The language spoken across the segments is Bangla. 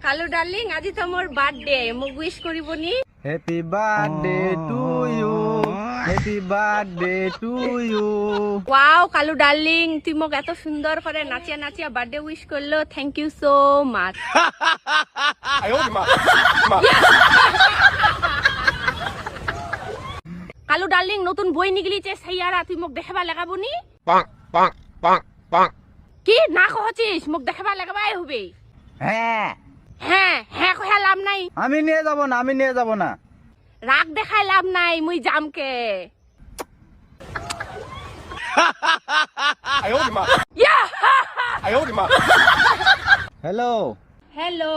কালু ডার্লিং আজি তো মোর বার্থডে মোক উইশ করিবনি happy birthday to you happy birthday to you wow Kalu darling তুই মোক এত সুন্দর করে নাচিয়া নাচিয়া বার্থডে উইশ করলো thank you so much Kalu darling নতুন বই নিগলিছে সেইয়ারা তুই মোক দেখাবা লাগাবনি কি না কহছিস মোক দেখাবা লাগাবাই হবে হ্যাঁ হ্যাঁ হ্যাঁ কহে লাভ নাই আমি নিয়ে যাব না রাগ দেখাই লাভ নাই মুই জামকে hello hello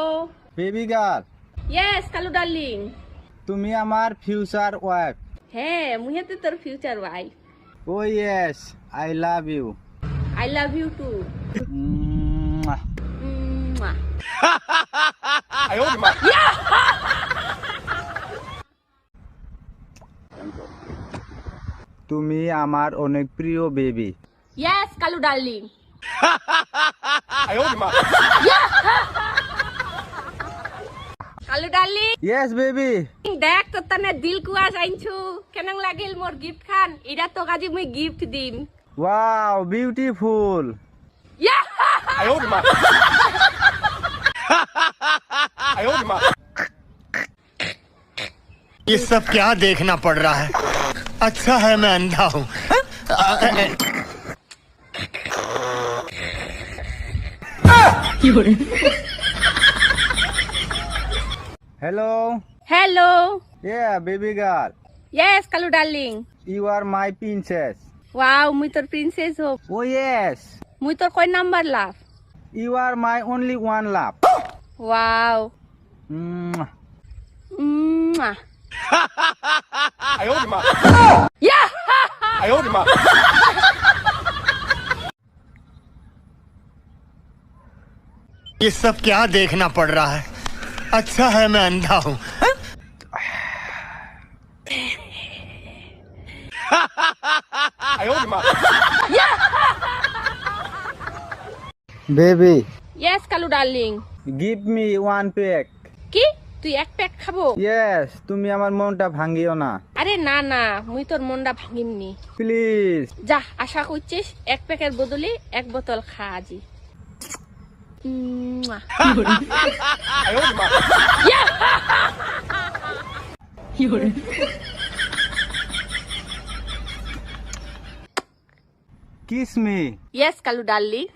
baby girl yes Kalu darling তুমি আমার ফিউচার ওয়াইফ হ্যাঁ মুই তো তোর ফিউচার ওয়াইফ ও yes I love you I love you too তুমি আমার অনেক প্রিয় baby yes Kalu darling Kalu darling yes baby দেখ তোর তানে দিল কুয়াশ আইনছু কেন লাগিল মোর গিফট খান এটা তো কাজি মুই গিফট দিম ওয়াও বিউটিফুল ये सब क्या देखना पड़ रहा है अच्छा है मैं अंधा हूँ hello hello baby girl yes Kalu darling you are my princess wow মুই তোর প্রিন্সেস হো ও ইয়েস মুই তোর কয় number love you are my only one love wow ये सब क्या देखना पड़ रहा है अच्छा है मैं अंधा हूँ baby yes Kalu darling give me one pack কি তুই এক প্যাক খাবো ইয়েস তুমি আমার মনটা ভাঙিও না আরে না না মুই তোর মনটা ভাঙিমনি প্লিজ যা আশা করছিস এক প্যাকের বদলে এক বোতল খা আজি kiss me yes Kalu darling